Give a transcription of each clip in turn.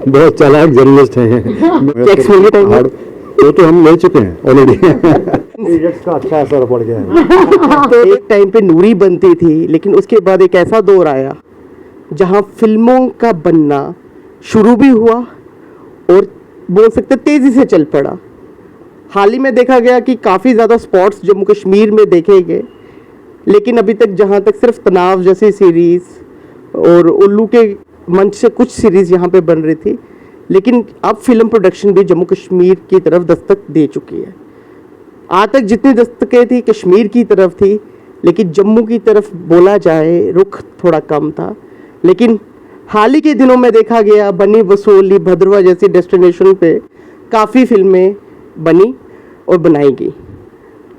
बहुत चालाक जर्नलिस्ट हैं। तो हम ले चुके हैं ऑलरेडी। का अच्छा असर पड़ गया है। तो एक टाइम पे नूरी बनती थी, लेकिन उसके बाद एक ऐसा दौर आया जहां फिल्मों का बनना शुरू भी हुआ और बोल सकते तेजी से चल पड़ा। हाल ही में देखा गया कि काफ़ी ज़्यादा स्पॉट्स जम्मू कश्मीर में देखे गए, लेकिन अभी तक जहाँ तक सिर्फ तनाव जैसी सीरीज़ और उल्लू के मंच से कुछ सीरीज़ यहाँ पे बन रही थी, लेकिन अब फिल्म प्रोडक्शन भी जम्मू कश्मीर की तरफ दस्तक दे चुकी है। आज तक जितनी दस्तकें थी कश्मीर की तरफ थी, लेकिन जम्मू की तरफ बोला जाए रुख थोड़ा कम था। लेकिन हाल ही के दिनों में देखा गया बनी वसूली भद्रवा जैसी डेस्टिनेशन पे काफ़ी फिल्में बनी और बनाई गई।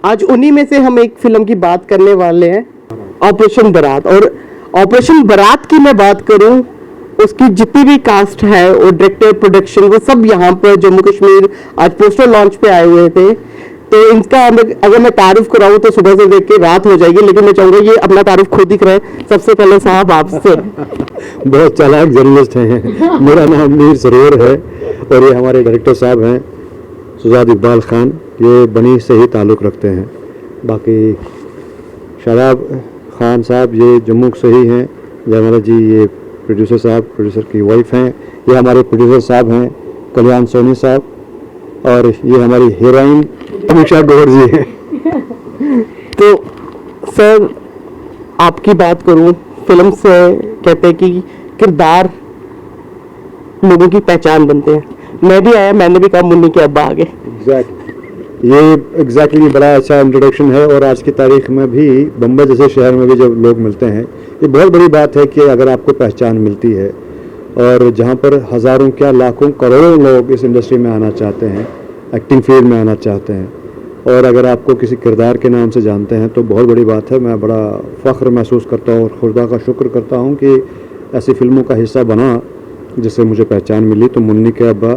आज उन्हीं में से हम एक फिल्म की बात करने वाले हैं, ऑपरेशन बारात। और ऑपरेशन बारात की मैं बात करूं, उसकी जितनी भी कास्ट है और डायरेक्टर प्रोडक्शन वो सब यहाँ पर जम्मू कश्मीर आज पोस्टर लॉन्च पे आए हुए थे। तो इनका अगर मैं तारुफ कराऊं तो सुबह से देख के रात हो जाएगी, लेकिन मैं चाहूँगा ये अपना तारुफ खुद ही कराएं। सबसे पहले साहब आपसे। बहुत चालाक जर्नलिस्ट हैं। मेरा नाम मीर सरोवर है और ये हमारे डायरेक्टर साहब हैं सुजाद इकबाल खान, ये बनी से ही ताल्लुक़ रखते हैं। बाकी शादाब खान साहब ये जम्मू से ही हैं। जयमाला जी ये प्रोड्यूसर साहब, प्रोड्यूसर की वाइफ हैं। ये हमारे प्रोड्यूसर साहब हैं कल्याण सोनी साहब, और ये हमारी हीरोइन अमीषा गौर जी हैं। तो सर आपकी बात करूं, फिल्म से कहते हैं कि किरदार लोगों की पहचान बनते हैं। मैं भी आया, मैंने भी कहा मुन्नी के अब्बा आ गए। ये एग्जैक्टली बड़ा अच्छा इंट्रोडक्शन है। और आज की तारीख में भी बम्बई जैसे शहर में भी जब लोग मिलते हैं, ये बहुत बड़ी बात है कि अगर आपको पहचान मिलती है, और जहाँ पर हज़ारों क्या लाखों करोड़ों लोग इस इंडस्ट्री में आना चाहते हैं, एक्टिंग फील्ड में आना चाहते हैं, और अगर आपको किसी किरदार के नाम से जानते हैं तो बहुत बड़ी बात है। मैं बड़ा फ़ख्र महसूस करता हूँ और खुदा का शुक्र करता हूँ कि ऐसी फिल्मों का हिस्सा बना जिससे मुझे पहचान मिली। तो मुन्नी के अब्बा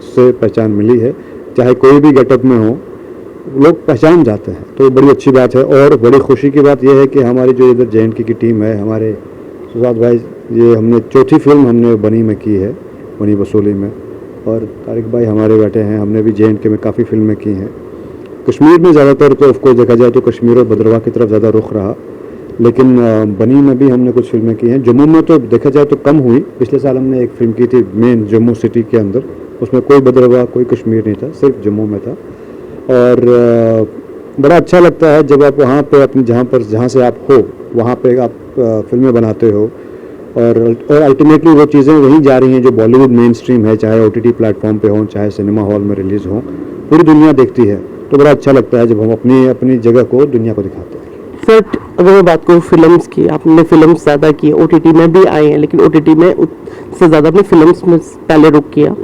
से पहचान मिली है, चाहे कोई भी गेटअप में हो लोग पहचान जाते हैं, तो बड़ी अच्छी बात है। और बड़ी खुशी की बात यह है कि हमारी जो इधर JNK की टीम है, हमारे सुजाद भाई, ये हमने चौथी फिल्म हमने बनी में की है, बनी वसूली में। और तारिक भाई हमारे बैठे हैं, हमने भी JNK में काफ़ी फिल्में की हैं। कश्मीर में ज़्यादातर तो ऑफकोर्स देखा जाए तो कश्मीर और भद्रवाह की तरफ ज़्यादा रुख रहा, लेकिन बनी में भी हमने कुछ फिल्में की हैं। जम्मू में तो देखा जाए तो कम हुई। पिछले साल हमने एक फिल्म की थी मेन जम्मू सिटी के अंदर, उसमें कोई भद्रवाह कोई कश्मीर नहीं था, सिर्फ जम्मू में था। और बड़ा अच्छा लगता है जब आप वहाँ पे अपनी जहाँ से आप हो वहाँ पे आप फिल्में बनाते हो, और अल्टीमेटली वो चीज़ें वहीं जा रही हैं जो बॉलीवुड मेन स्ट्रीम है, चाहे OTT प्लेटफॉर्म पे हों, चाहे सिनेमा हॉल में रिलीज़ हों, पूरी दुनिया देखती है। तो बड़ा अच्छा लगता है जब हम अपनी जगह को दुनिया को दिखाते हैं। सर अगर मैं बात करूँ फिल्म्स की, आपने फिल्म ज़्यादा की, OTT में भी आए हैं, लेकिन OTT में उससे ज़्यादा आपने फिल्म्स में पहले रुक किया।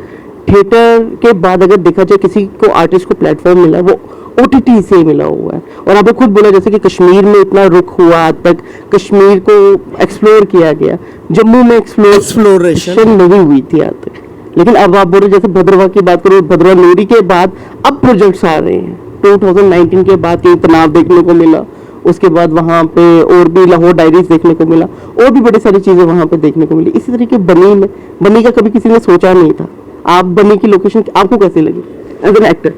थिएटर के बाद अगर देखा जाए किसी को आर्टिस्ट को प्लेटफॉर्म मिला वो OTT से ही मिला हुआ है। और आपने खुद बोला जैसे कि कश्मीर में इतना रुख हुआ, आज तक कश्मीर को एक्सप्लोर किया गया, जम्मू में एक्सप्लोरेशन नहीं हुई थी आज तक। लेकिन अब आप बोल रहे जैसे भद्रवाह की बात करो, भद्रवाह नूरी के बाद अब प्रोजेक्ट्स आ रहे हैं। 2019 के बाद कहीं तनाव देखने को मिला, उसके बाद वहाँ पे और भी लाहौर डायरीज देखने को मिला, और भी बड़ी सारी चीज़ें वहाँ पे देखने को मिली। इसी तरीके बनी का कभी किसी ने सोचा नहीं था। आप बनी की लोकेशन आपको कैसी लगी एज एन एक्टर?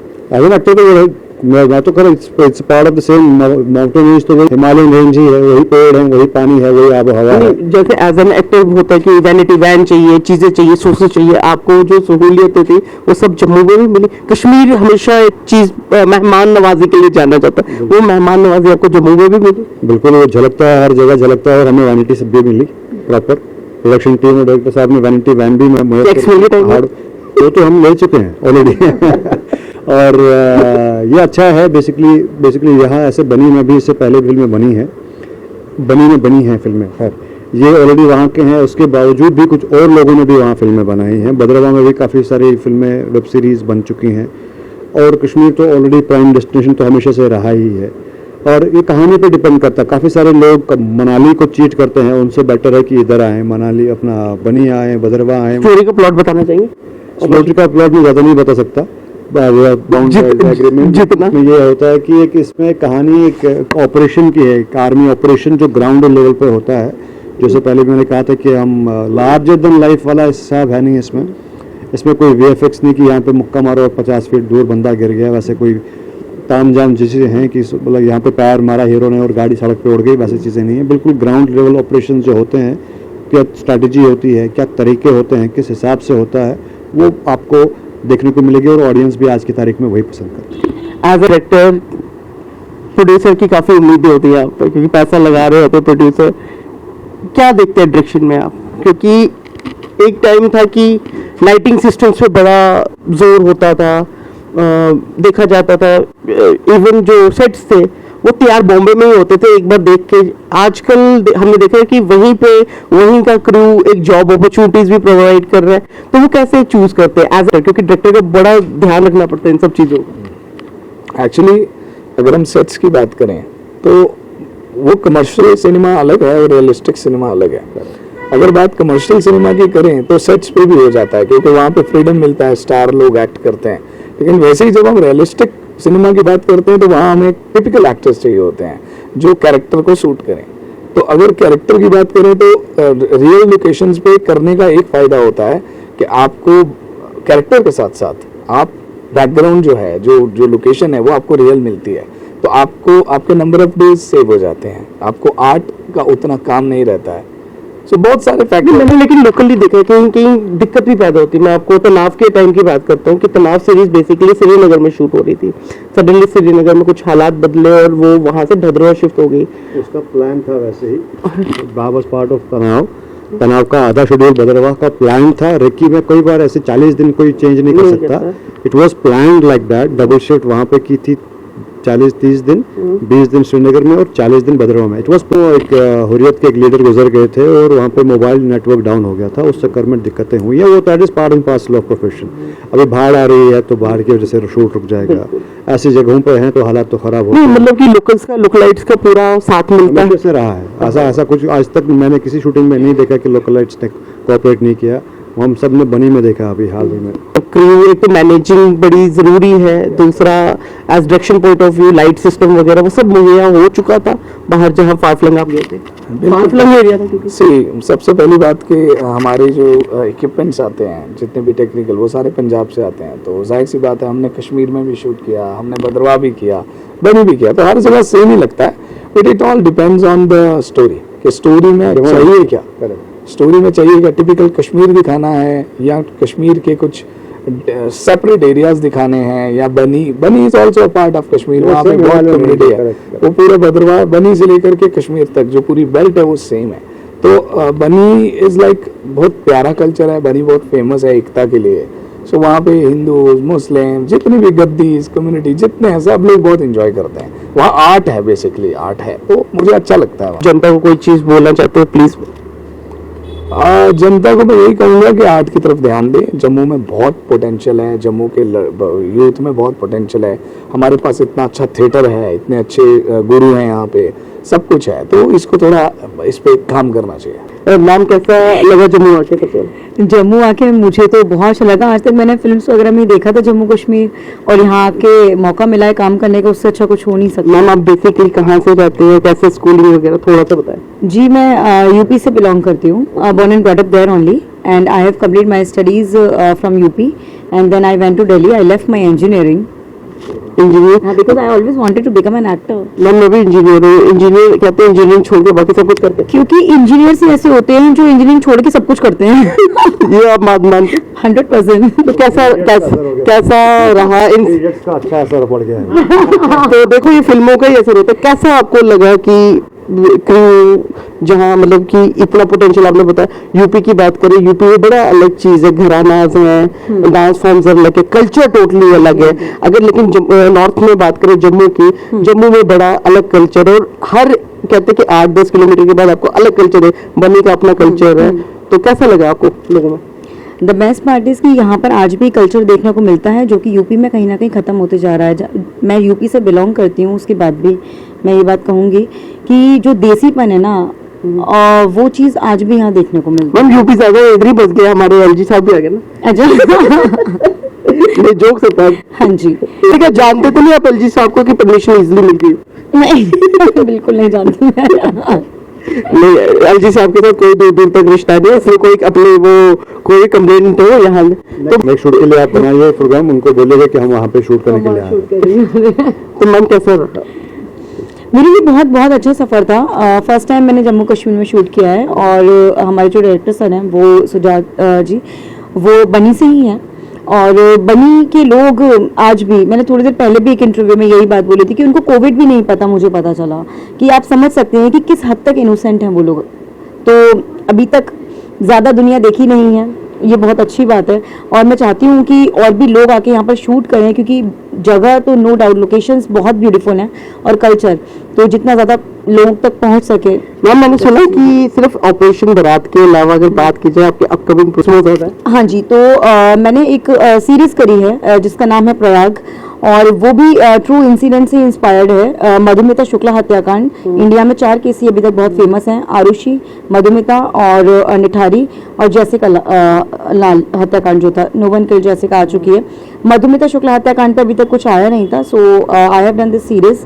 तो मैं तो कर it's part of the same mountain range, तो वही हिमालयन रेंज ही है, वही पेड़ है, वही पानी है, वही आब हवा है। जैसे एज एन एक्टर होता है कि वैनिटी वैन चाहिए, चीज़ें चाहिए, सोर्सेज चाहिए, आपको जो सहूलियतें थी वो सब जम्मू में भी मिली। कश्मीर हमेशा एक चीज़ मेहमान नवाजी के लिए जाना जाता है, वो मेहमान नवाजी आपको जम्मू में भी मिली? बिल्कुल, वो झलकता है, हर जगह झलकता है। और हमें वैनिटी सब भी मिली, प्रॉपर प्रोडक्शन टीम और डायरेक्टर साहब ने वैनिटी वैन भी तो हम ले चुके हैं ऑलरेडी। और ये अच्छा है। बेसिकली यहाँ ऐसे बनी में भी, इससे पहले फिल्में बनी हैं, बनी में बनी हैं फिल्में, खैर ये ऑलरेडी वहाँ के हैं। उसके बावजूद भी कुछ और लोगों ने भी वहाँ फिल्में बनाई हैं। भद्रवाह में भी काफ़ी सारी फिल्में, वेब सीरीज़ बन चुकी हैं। और कश्मीर तो ऑलरेडी प्राइम डेस्टिनेशन तो हमेशा से रहा ही है। और ये कहानी पे डिपेंड करता है। काफ़ी सारे लोग मनाली को चीट करते हैं, उनसे बेटर है कि इधर आए, मनाली अपना बनी आए, भद्रवाह आए। स्टोरी का प्लॉट बताना चाहिए? स्टोरी का प्लॉट मैं ज़्यादा नहीं बता सकता। एग्रीमेंट जितना ये होता है कि एक इसमें कहानी एक ऑपरेशन की है, एक आर्मी ऑपरेशन जो ग्राउंड लेवल पे होता है। जैसे पहले मैंने कहा था कि हम लार्जर देन लाइफ वाला हिसाब है नहीं इसमें। इसमें कोई VFX नहीं कि यहाँ पे मुक्का मारो और 50 फीट दूर बंदा गिर गया, वैसे कोई तामझाम चीज़ें हैं कि मतलब यहाँ पे पैर मारा हीरो ने और गाड़ी सड़क पे उड़ गई, वैसी चीज़ें नहीं है। बिल्कुल ग्राउंड लेवल ऑपरेशन जो होते हैं, क्या स्ट्रैटेजी होती है, क्या तरीके होते हैं, किस हिसाब से होता है, वो आपको देखने को मिलेगी और ऑडियंस भी आज की तारीख में वही पसंद करती है। एज अ डायरेक्टर प्रोड्यूसर की काफ़ी उम्मीदें होती है आप पर, क्योंकि पैसा लगा रहे होते प्रोड्यूसर। क्या देखते हैं डायरेक्शन में आप? क्योंकि एक टाइम था कि लाइटिंग सिस्टम्स पे बड़ा जोर होता था, देखा जाता था, इवन जो सेट्स थे वो तैयार बॉम्बे में ही होते थे एक बार देख के। आजकल हमने देखा है कि वहीं पे वहीं का क्रू एक जॉब अपॉर्चुनिटीज भी प्रोवाइड कर रहा है, तो वो कैसे चूज करते हैं एज क्योंकि डायरेक्टर का बड़ा ध्यान रखना पड़ता है इन सब चीज़ों का। एक्चुअली अगर हम सेट्स की बात करें तो वो कमर्शियल सिनेमा अलग है और रियलिस्टिक सिनेमा अलग है। अगर बात कमर्शियल सिनेमा की करें तो सेट्स पे भी हो जाता है, क्योंकि वहाँ पे फ्रीडम मिलता है, स्टार लोग एक्ट करते हैं। लेकिन वैसे ही जब हम रियलिस्टिक सिनेमा की बात करते हैं तो वहाँ हमें टिपिकल एक्टर्स चाहिए होते हैं जो कैरेक्टर को सूट करें। तो अगर कैरेक्टर की बात करें तो रियल लोकेशंस पे करने का एक फ़ायदा होता है कि आपको कैरेक्टर के साथ साथ आप बैकग्राउंड जो है, जो लोकेशन है वो आपको रियल मिलती है, तो आपको आपके नंबर ऑफ डेज सेव हो जाते हैं, आपको आर्ट का उतना काम नहीं रहता है। सो बहुत सारे फैक्टर। मैंने लेकिन लोकली देखा है कहीं कहीं दिक्कत भी पैदा होती है। मैं आपको तनाव के टाइम की बात करता हूँ कि तनाव सीरीज बेसिकली श्रीनगर में शूट हो रही थी। सडनली श्रीनगर में कुछ हालात बदले और वो वहाँ से भद्रवाह शिफ्ट हो गई। उसका प्लान था वैसे ही, वाज पार्ट ऑफ तनाव का आधा शेड्यूल भद्रवाह का प्लान था। रिकी में कई बार ऐसे 40 दिन कोई चेंज नहीं कर सकता। It was planned like that. Double shift वहाँ पे की थी 40-30 दिन, 20 दिन श्रीनगर में और 40 दिन भद्रवाह में। इट वाज एक हुर्रियत के एक लीडर गुजर गए थे और वहाँ पे मोबाइल नेटवर्क डाउन हो गया था, उस चक्कर में दिक्कतें हुई है। वो that is part and parcel of profession. अभी बाढ़ आ रही है तो बाढ़ की वजह से शूट रुक जाएगा। ऐसी जगहों पे हैं तो हालात तो खराब हो नहीं, मतलब कि लोकल्स का लोकलाइट्स का पूरा साथ मिलता है। से रहा है ऐसा कुछ आज तक मैंने किसी शूटिंग में नहीं देखा कि लोकलाइट्स ने कोऑपरेट नहीं किया। हम सब ने बनी में देखा अभी हाल ही में। क्रू एक तो मैनेजिंग बड़ी जरूरी है, दूसरा as direction point of view light system वगैरह वो सब मुहैया हो चुका था बाहर जहाँ फार फ्लंग आप गए थे। फार फ्लंग एरिया था क्योंकि सबसे पहली बात कि हमारे जो इक्विपमेंट्स आते हैं जितने भी टेक्निकल वो सारे पंजाब से आते हैं। तो जाहिर सी बात है हमने कश्मीर में भी शूट किया, हमने भद्रवाह भी किया, बनी भी किया, तो हर जगह सेम ही लगता है। But it all depends on the story कि स्टोरी में चाहिए क्या, स्टोरी में चाहिए क्या। टिपिकल कश्मीर दिखाना है या कश्मीर के कुछ सेपरेट एरियाज दिखाने हैं, या बनी is also part of Kashmir. वहाँ पे बहुत कम्युनिटी है। वो पूरा भद्रवाह बनी से लेकर के कश्मीर तक जो पूरी बेल्ट है वो सेम है। तो बनी इज लाइक बहुत प्यारा कल्चर है। बनी बहुत फेमस है एकता के लिए। सो वहाँ पे हिंदूज, मुस्लिम, जितने भी गद्दीज कम्युनिटी जितने हैं सब लोग बहुत इंजॉय करते हैं। वहाँ आर्ट है, बेसिकली आर्ट है, तो मुझे अच्छा लगता है। जनता को कोई चीज़ बोलना चाहते हो प्लीज? जनता को मैं यही कहूँगा कि आर्ट की तरफ ध्यान दें। जम्मू में बहुत पोटेंशियल है, जम्मू के यूथ में बहुत पोटेंशियल है। हमारे पास इतना अच्छा थिएटर है, इतने अच्छे गुरु हैं यहाँ पे, सब कुछ है, तो इसको थोड़ा इस पे काम करना चाहिए। मैम कैसा लगा जम्मू आके? तो जम्मू आके मुझे तो बहुत अच्छा लगा। आज तक मैंने फिल्म्स वगैरह में देखा था जम्मू कश्मीर, और यहाँ आके मौका मिला है काम करने का, उससे अच्छा कुछ हो नहीं सकता। मैम आप बेसिकली कहाँ से रहते हैं, कैसे स्कूलिंग वगैरह थोड़ा सा बताएं। जी मैं यूपी से बिलोंग करती हूँ, born and brought up there only, and I have completed my studies from UP, and then I went to Delhi. I left my engineering engineer? because I always wanted to become an actor. Ma'am मैं भी engineer हूँ। Engineer कहते हैं engineering छोड़ के बाकी सब कुछ करते क्योंकि इंजीनियर्स ही ऐसे होते हैं जो इंजीनियरिंग छोड़ के सब कुछ करते हैं। हैं। ये आप मानते? 100%। तो कैसा रहा इन का अच्छा असर पड़ गया है। तो देखो ये फिल्मों का ही असर होता है। कैसा आपको लगा कि क्रू जहाँ मतलब कि इतना पोटेंशियल आपने बताया। यूपी की बात करें, यूपी में बड़ा अलग चीज़ है, घरानाज हैं, डांस फॉर्म्स अलग है, कल्चर टोटली अलग है। अगर लेकिन नॉर्थ में बात करें जम्मू की, जम्मू में बड़ा अलग कल्चर है और हर कहते हैं कि 8-10 किलोमीटर के बाद आपको अलग कल्चर है, बनी का अपना कल्चर है। तो कैसा लगा आपको लोगों में? द बेस्ट पार्ट इज़ कि यहाँ पर आज भी कल्चर देखने को मिलता है जो कि यूपी में कहीं ना कहीं ख़त्म होते जा रहा है। मैं यूपी से बिलोंग करती हूँ, उसके बाद भी मैं ये बात कहूँगी कि जो देसीपन है ना, और वो चीज़ आज भी यहाँ देखने को मिलती है। मैम यूपी से आ गए, इधर ही बस गए, हमारे एलजी साहब भी आ गए ना। अच्छा। ये जोक से था। हाँ जी। ठीक है, जानते तो नहीं आप एलजी साहब को कि परमिशन इजीली मिलती है? नहीं, बिल्कुल नहीं जानती मैं। नहीं, एलजी साहब के साथ कोई दूर दूर तक रिश्ता नहीं है, इसलिए कोई अपने वो कोई कंप्लेंट हो यहाँ तो नेक्स्ट शूट के लिए आप बनाइए प्रोग्राम, उनको बोलिएगा कि हम वहाँ पे शूट करने के लिए आए हैं। तो मन कैसा रहा? मेरे लिए बहुत बहुत अच्छा सफ़र था। फर्स्ट टाइम मैंने जम्मू कश्मीर में शूट किया है और हमारे जो डायरेक्टर सर हैं वो सुजात जी, वो बनी से ही हैं और बनी के लोग आज भी, मैंने थोड़ी देर पहले भी एक इंटरव्यू में यही बात बोली थी कि उनको कोविड भी नहीं पता, मुझे पता चला कि आप समझ सकते हैं कि किस हद तक इनोसेंट हैं वो लोग। तो अभी तक ज़्यादा दुनिया देखी नहीं है, ये बहुत अच्छी बात है और मैं चाहती हूँ कि और भी लोग आके यहाँ पर शूट करें, क्योंकि जगह तो नो डाउट लोकेशंस बहुत ब्यूटीफुल हैं और कल्चर तो जितना ज़्यादा लोगों तक पहुँच सके। मैम मैंने सुना कि सिर्फ ऑपरेशन बारात के अलावा अगर बात की जाए आपके अपकमिंग प्रोजेक्ट है। हाँ जी, तो मैंने एक सीरीज करी है जिसका नाम है प्रयाग और वो भी ट्रू इंसिडेंट से इंस्पायर्ड है। मधुमिता शुक्ला हत्याकांड, इंडिया में 4 केस अभी तक बहुत फेमस हैं, आरुषि, मधुमिता और निठारी और जैसिका लाल हत्याकांड जो था, नो वन किल्ड जैसिका आ चुकी है। मधुमिता शुक्ला हत्याकांड पे अभी तक कुछ आया नहीं था, so I have done this series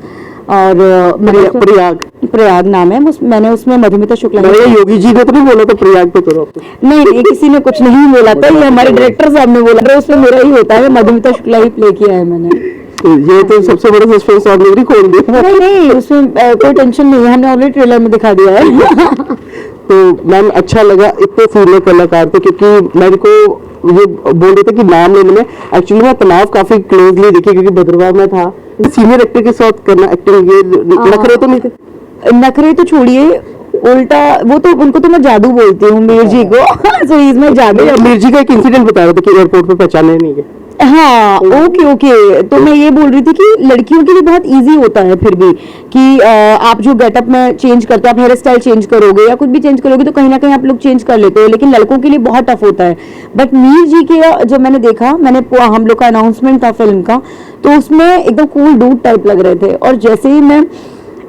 और प्रयाग नाम है। मैंने उसमें मधुमिता शुक्ला, योगी जी ने तो नहीं बोला था प्रयाग पे करो? नहीं, किसी ने कुछ नहीं बोला था, ये हमारे डायरेक्टर साहब ने बोला था, उसमें मेरा ही होता है, मधुमिता शुक्ला ही प्ले किया है मैंने। ये तो सबसे बड़ा सस्पेंस ऑलरेडी खोल दिया। नहीं, उसमें कोई टेंशन नहीं है, हमने ऑलरेडी ट्रेलर में दिखा दिया है। तो मैम अच्छा लगा इतने सीनियर कलाकार थे, क्योंकि मेरे को ये बोल रहे थे कि नाम लेने में एक्चुअली मैं तनाव काफी क्लोजली देखी, क्योंकि भद्रवाह में था। सीनियर एक्टर के साथ करना, एक्टिंग, ये नखरे तो नहीं थे? नखरे तो छोड़िए, उल्टा वो तो उनको तो मैं जादू बोलती हूँ, मीर जी को। सो इसमें जादू। मीर जी का एक इंसिडेंट बता रहे थे कि एयरपोर्ट पे पहचाने नहीं गए। हाँ, ओके, तो मैं ये बोल रही थी कि लड़कियों के लिए बहुत इजी होता है फिर भी कि आप जो गेटअप में चेंज करते हो, आप हेयर स्टाइल चेंज करोगे या कुछ भी चेंज करोगे तो कहीं ना कहीं आप लोग चेंज कर लेते हो, लेकिन लड़कों के लिए बहुत टफ होता है। बट मीर जी के जब मैंने देखा, हम लोग का अनाउंसमेंट था फिल्म का, तो उसमें एकदम कूल डूड टाइप लग रहे थे और जैसे ही मैं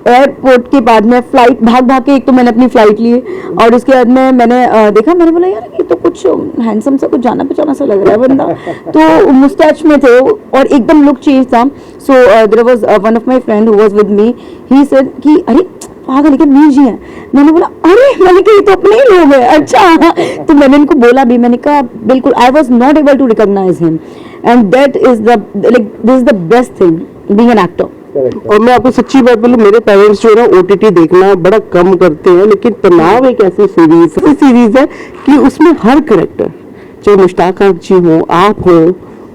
एयरपोर्ट के बाद में फ्लाइट भाग के, एक तो मैंने अपनी फ्लाइट ली और उसके बाद में मैंने देखा, मैंने बोला यार ये तो कुछ हैंडसम सा, कुछ जाना पहचाना सा लग रहा है बंदा। तो मुस्टैच में थे और एकदम लुक चेंज था। So there was one of my friend who was with me, he said कि अरे पागल लेकिन मीर जी हैं। मैंने बोला अरे, मैंने कहा ये तो अपने ही लोग हैं। अच्छा, तो मैंने इनको बोला भी, मैंने कहा बिल्कुल I was not able to recognise him and that is the like this is the best thing being an actor. और मैं आपको सच्ची बात बोलूं, मेरे पेरेंट्स जो है ना ओटीटी देखना बड़ा कम करते हैं, लेकिन तनाव एक ऐसी सीरीज है कि उसमें हर कैरेक्टर, चाहे मुश्ताक जी हो, आप हो,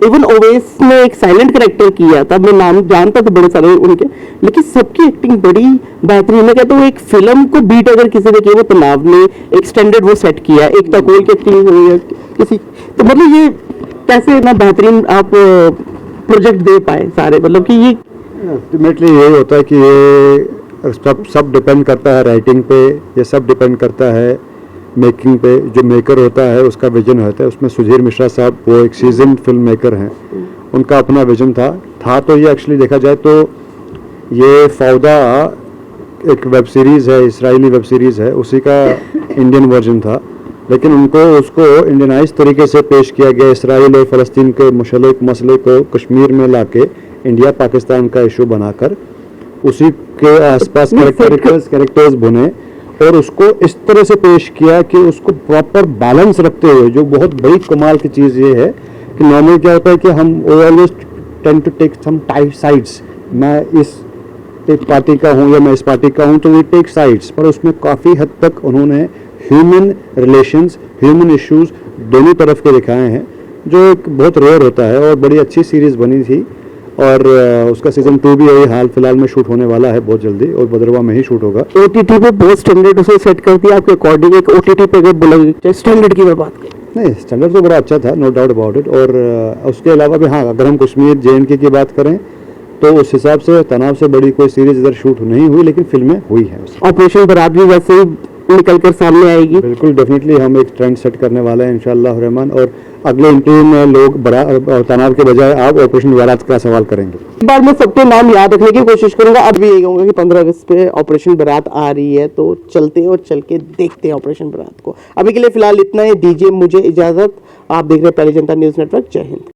इवन ओवैस ने एक साइलेंट कैरेक्टर किया था, मैं नाम जानता था बड़े सारे उनके, लेकिन सबकी एक्टिंग बड़ी बेहतरीन है। कहते हैं एक फिल्म को बीट अगर किसी ने किया, वो तनाव ने एक स्टैंडर्ड वो सेट किया, एक तकोल की एक्टिंग हुई है किसी, तो मतलब ये कैसे ना बेहतरीन आप प्रोजेक्ट दे पाए सारे, मतलब कि ये अल्टीमेटली यही होता है कि ये सब डिपेंड करता है राइटिंग पे, ये सब डिपेंड करता है मेकिंग पे। जो मेकर होता है उसका विजन होता है। उसमें सुधीर मिश्रा साहब वो एक सीजन फिल्म मेकर हैं, उनका अपना विजन था तो ये एक्चुअली देखा जाए तो ये फौदा एक वेब सीरीज़ है, इसराइली वेब सीरीज़ है, उसी का इंडियन वर्जन था, लेकिन उनको उसको इंडियनाइज तरीके से पेश किया गया। इसराइल और फ़लस्तीन के मुशतरक मसले को कश्मीर में लाके इंडिया पाकिस्तान का इशू बनाकर उसी के आसपास कैरेक्टर्स बुने और उसको इस तरह से पेश किया कि उसको प्रॉपर बैलेंस रखते हुए, जो बहुत बड़ी कमाल की चीज़ ये है कि नॉर्मल क्या होता है कि हम always tend to take some type sides, मैं इस पार्टी का हूँ या मैं इस पार्टी का हूँ, तो वी टेक साइड्स, पर उसमें काफ़ी हद तक उन्होंने ह्यूमन रिलेशंस, ह्यूमन इश्यूज दोनों तरफ के दिखाए हैं, जो एक बहुत रेयर होता है और बड़ी अच्छी सीरीज़ बनी थी। और उसका सीजन 2 भी अभी हाल फिलहाल में शूट होने वाला है बहुत जल्दी और भद्रवाह में ही शूट होगा। ओटीटी पे बहुत स्टैंडर्ड उसे सेट कर दिया आपके अकॉर्डिंग। एक ओटीटी पे अगर बोला स्टैंडर्ड की मैं बात करूं, नहीं स्टैंडर्ड तो बड़ा अच्छा था, नो डाउट अबाउट इट। और उसके अलावा भी हाँ, अगर हम कश्मीर JNK की बात करें तो उस हिसाब से तनाव से बड़ी कोई सीरीज इधर शूट नहीं हुई, लेकिन फिल्में हुई हैं। ऑपरेशन बारात भी वैसे ही निकल कर सामने आएगी। बिल्कुल डेफिनेटली हम एक ट्रेंड सेट करने वाले हैं इंशाअल्लाह रहमान, और अगले इंटरव्यू में लोग बड़ा तनाव के बजाय आप ऑपरेशन बारात का सवाल करेंगे। इस बार मैं सबके नाम याद रखने की कोशिश करूंगा। अब भी यही कहूंगा कि 15 अगस्त पे ऑपरेशन बारात आ रही है, तो चलते हैं और चल के देखते हैं ऑपरेशन बारात को। अभी के लिए फिलहाल इतना ही, दीजिए मुझे इजाजत। आप देख रहे हैं पहली जनता न्यूज़ नेटवर्क। जय हिंद।